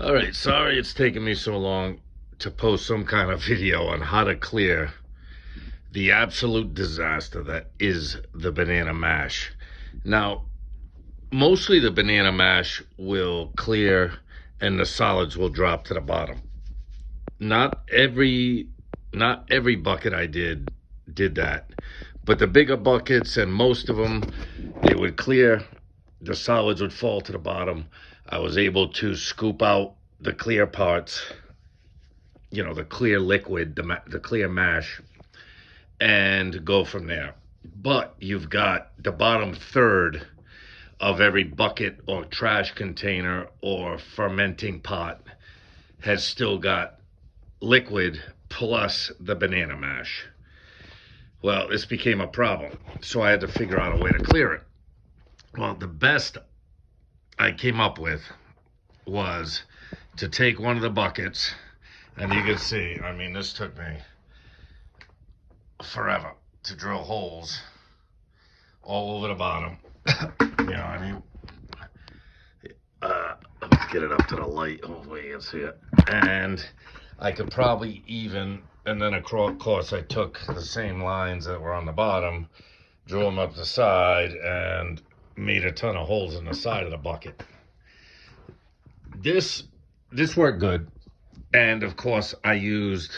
All right, sorry it's taken me so long to post some kind of video on how to clear the absolute disaster that is the banana mash. Now, mostly the banana mash will clear and the solids will drop to the bottom. Not every not every bucket I did that, but the bigger buckets and most of them, they would clear, the solids would fall to the bottom. I was able to scoop out the clear parts, the clear liquid, the clear mash, and go from there. But you've got the bottom third of every bucket or trash container or fermenting pot has still got liquid plus the banana mash. Well, this became a problem, so I had to figure out a way to clear it. Well, the best I came up with was to take one of the buckets, and you can see, I mean, this took me forever to drill holes all over the bottom. I mean, let's get it up to the light. Hopefully you can see it. And I could probably even, and then of course I took the same lines that were on the bottom, drew them up the side, and made a ton of holes in the side of the bucket. This worked good. And of course I used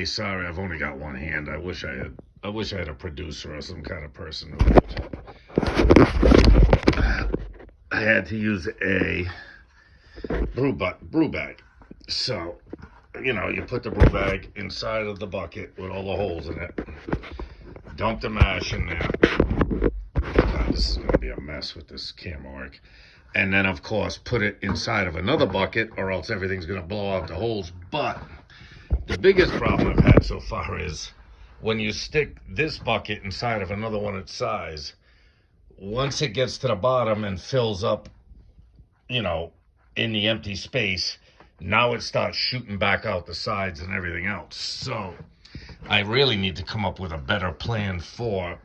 sorry, I've only got one hand. I wish I had a producer or some kind of person who would. I had to use a brew bag. So, you put the brew bag inside of the bucket with all the holes in it. Dump the mash in there. God, this is going to be a mess with this camera work. And then, of course, put it inside of another bucket, or else everything's going to blow out the holes. But the biggest problem I've had so far is when you stick this bucket inside of another one its size, once it gets to the bottom and fills up, in the empty space, now it starts shooting back out the sides and everything else. So I really need to come up with a better plan for,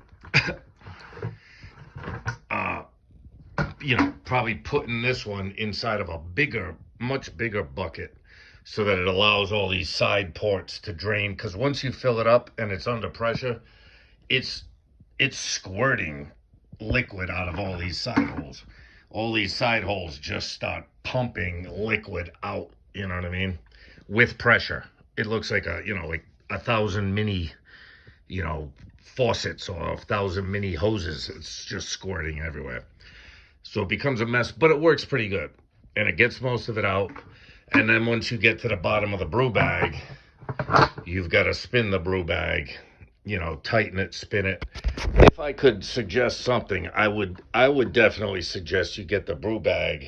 probably putting this one inside of a much bigger bucket so that it allows all these side ports to drain. Because once you fill it up and it's under pressure, it's squirting liquid out of all these side holes. All these side holes just start pumping liquid out, you know what I mean? With pressure. It looks like like 1,000 mini, faucets or 1,000 mini hoses. It's just squirting everywhere. So it becomes a mess, but it works pretty good. And it gets most of it out. And then once you get to the bottom of the brew bag, you've got to spin the brew bag, tighten it, spin it. If I could suggest something, I would definitely suggest you get the brew bag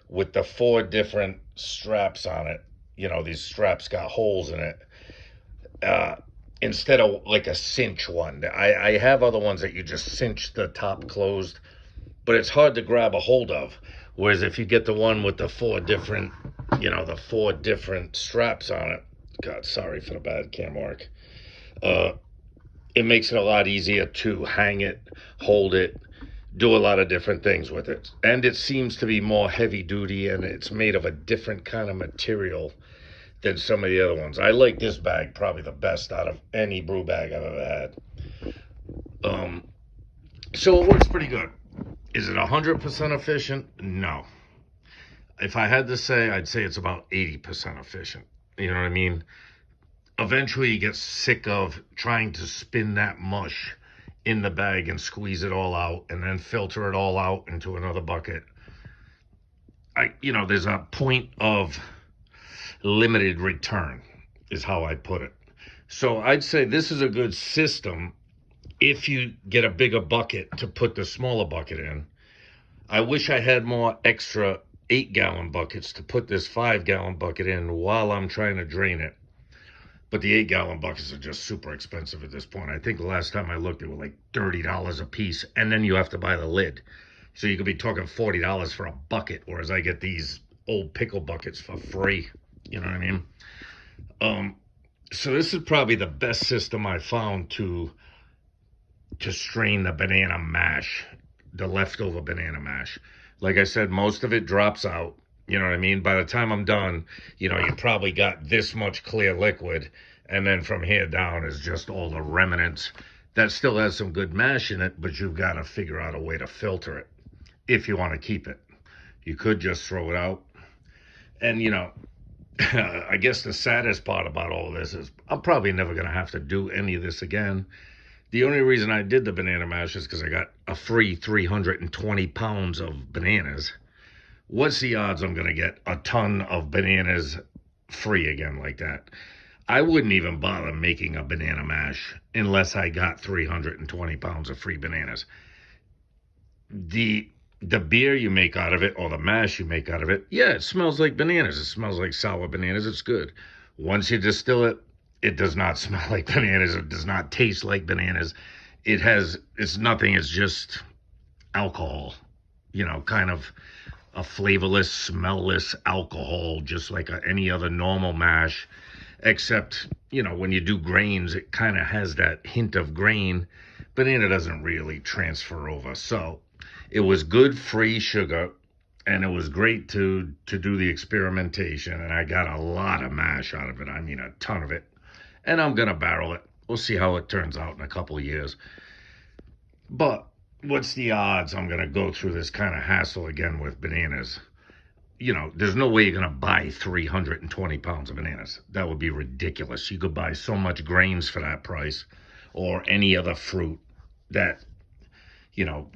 with the 4 different straps on it. These straps got holes in it. Instead of like a cinch one. I have other ones that you just cinch the top closed, but it's hard to grab a hold of. Whereas if you get the one with the 4 different, the 4 different straps on it, God, sorry for the bad camera work. It makes it a lot easier to hang it, hold it, do a lot of different things with it. And it seems to be more heavy duty, and it's made of a different kind of material than some of the other ones. I like this bag probably the best out of any brew bag I've ever had. So it works pretty good. Is it 100% efficient? No. If I had to say, I'd say it's about 80% efficient. You know what I mean? Eventually you get sick of trying to spin that mush in the bag and squeeze it all out and then filter it all out into another bucket. There's a point of limited return is how I put it. So I'd say this is a good system if you get a bigger bucket to put the smaller bucket in. I wish I had more extra 8-gallon buckets to put this 5-gallon bucket in while I'm trying to drain it. But the 8-gallon buckets are just super expensive at this point. I think the last time I looked, they were like $30 a piece. And then you have to buy the lid. So you could be talking $40 for a bucket, whereas I get these old pickle buckets for free. You know what I mean? So this is probably the best system I found to strain the banana mash, the leftover banana mash. Like I said, most of it drops out. You know what I mean? By the time I'm done, you probably got this much clear liquid, and then from here down is just all the remnants. That still has some good mash in it, but you've got to figure out a way to filter it if you want to keep it. You could just throw it out. And, I guess the saddest part about all of this is I'm probably never going to have to do any of this again. The only reason I did the banana mash is because I got a free 320 pounds of bananas. What's the odds I'm going to get a ton of bananas free again like that? I wouldn't even bother making a banana mash unless I got 320 pounds of free bananas. The beer you make out of it, or the mash you make out of it, yeah, it smells like bananas. It smells like sour bananas. It's good. Once you distill it, it does not smell like bananas. It does not taste like bananas. It's nothing. It's just alcohol, kind of a flavorless, smellless alcohol, just like any other normal mash. Except, when you do grains, it kind of has that hint of grain. Banana doesn't really transfer over. So it was good free sugar, and it was great to do the experimentation, and I got a lot of mash out of it. I mean, a ton of it. And I'm going to barrel it. We'll see how it turns out in a couple of years. But what's the odds I'm going to go through this kind of hassle again with bananas? There's no way you're going to buy 320 pounds of bananas. That would be ridiculous. You could buy so much grains for that price, or any other fruit that,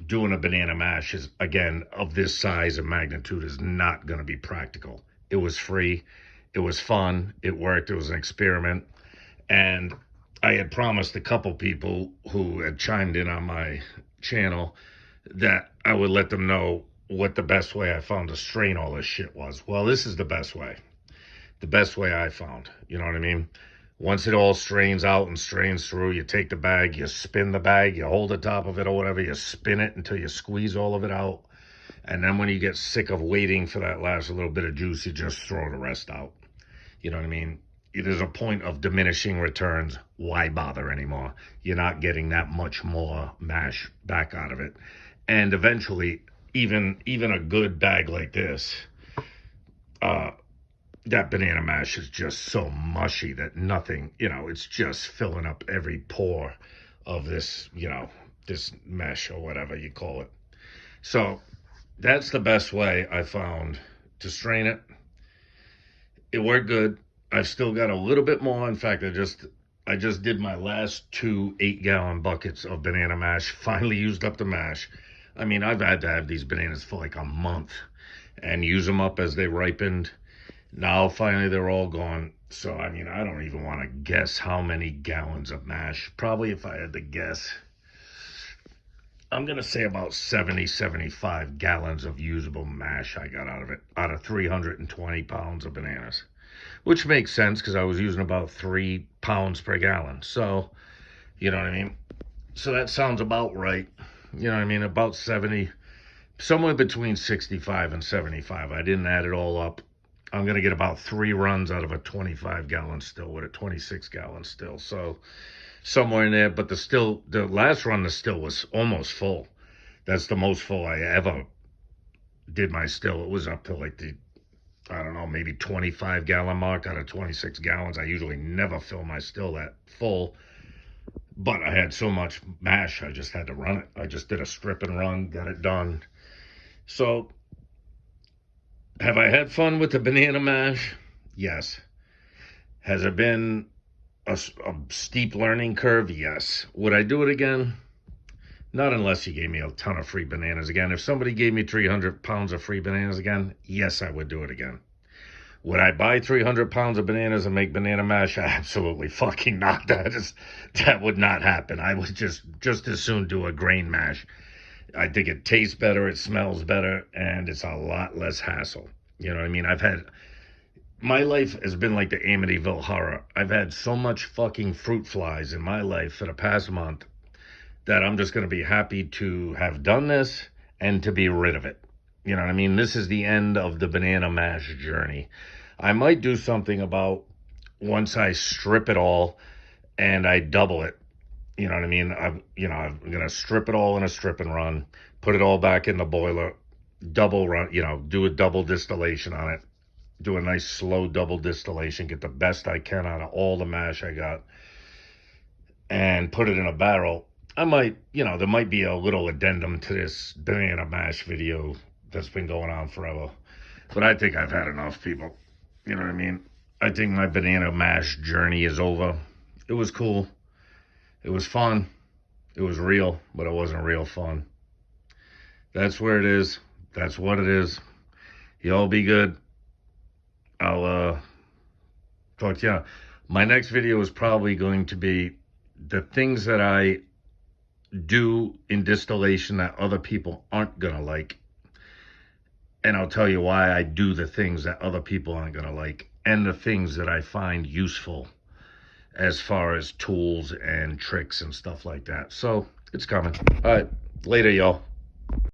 doing a banana mash is, again, of this size and magnitude is not going to be practical. It was free. It was fun. It worked. It was an experiment. And I had promised a couple people who had chimed in on my channel that I would let them know what the best way I found to strain all this shit was. Well, this is the best way. The best way I found. You know what I mean? Once it all strains out and strains through, you take the bag, you spin the bag, you hold the top of it or whatever, you spin it until you squeeze all of it out. And then when you get sick of waiting for that last little bit of juice, you just throw the rest out. You know what I mean? There's a point of diminishing returns. Why bother anymore? You're not getting that much more mash back out of it. And eventually, even a good bag like this, that banana mash is just so mushy that nothing, it's just filling up every pore of this, this mesh or whatever you call it. So that's the best way I found to strain it. It worked good. I've still got a little bit more. In fact, I just did my last 2 8-gallon buckets of banana mash. Finally used up the mash. I mean, I've had to have these bananas for like a month and use them up as they ripened. Now, finally, they're all gone. So, I mean, I don't even want to guess how many gallons of mash. Probably, if I had to guess, I'm going to say about 70, 75 gallons of usable mash I got out of it, out of 320 pounds of bananas. Which makes sense because I was using about 3 pounds per gallon. So, you know what I mean? So that sounds about right. You know what I mean? About 70, somewhere between 65 and 75. I didn't add it all up. I'm going to get about 3 runs out of a 25-gallon still with a 26-gallon still. So somewhere in there. But the last run, the still was almost full. That's the most full I ever did my still. It was up to like I don't know, maybe 25-gallon mark out of 26 gallons. I usually never fill my still that full. But I had so much mash, I just had to run it. I just did a strip and run, got it done. So, have I had fun with the banana mash? Yes. Has it been a steep learning curve? Yes. Would I do it again? Not unless you gave me a ton of free bananas again. If somebody gave me 300 pounds of free bananas again, yes, I would do it again. Would I buy 300 pounds of bananas and make banana mash? Absolutely fucking not. That would not happen. I would just as soon do a grain mash. I think it tastes better, it smells better, and it's a lot less hassle. You know what I mean? My life has been like the Amityville Horror. I've had so much fucking fruit flies in my life for the past month that I'm just going to be happy to have done this and to be rid of it. You know what I mean? This is the end of the banana mash journey. I might do something about once I strip it all and I double it. You know what I mean? I'm going to strip it all in a strip and run, put it all back in the boiler, double run, do a double distillation on it. Do a nice slow double distillation, get the best I can out of all the mash I got, and put it in a barrel. I might, there might be a little addendum to this banana mash video that's been going on forever. But I think I've had enough, people. You know what I mean? I think my banana mash journey is over. It was cool. It was fun. It was real, but it wasn't real fun. That's where it is. That's what it is. Y'all be good. I'll talk to you. My next video is probably going to be the things that I do in distillation that other people aren't gonna like. And I'll tell you why I do the things that other people aren't gonna like, and the things that I find useful as far as tools and tricks and stuff like that. So it's coming. All right, later, y'all.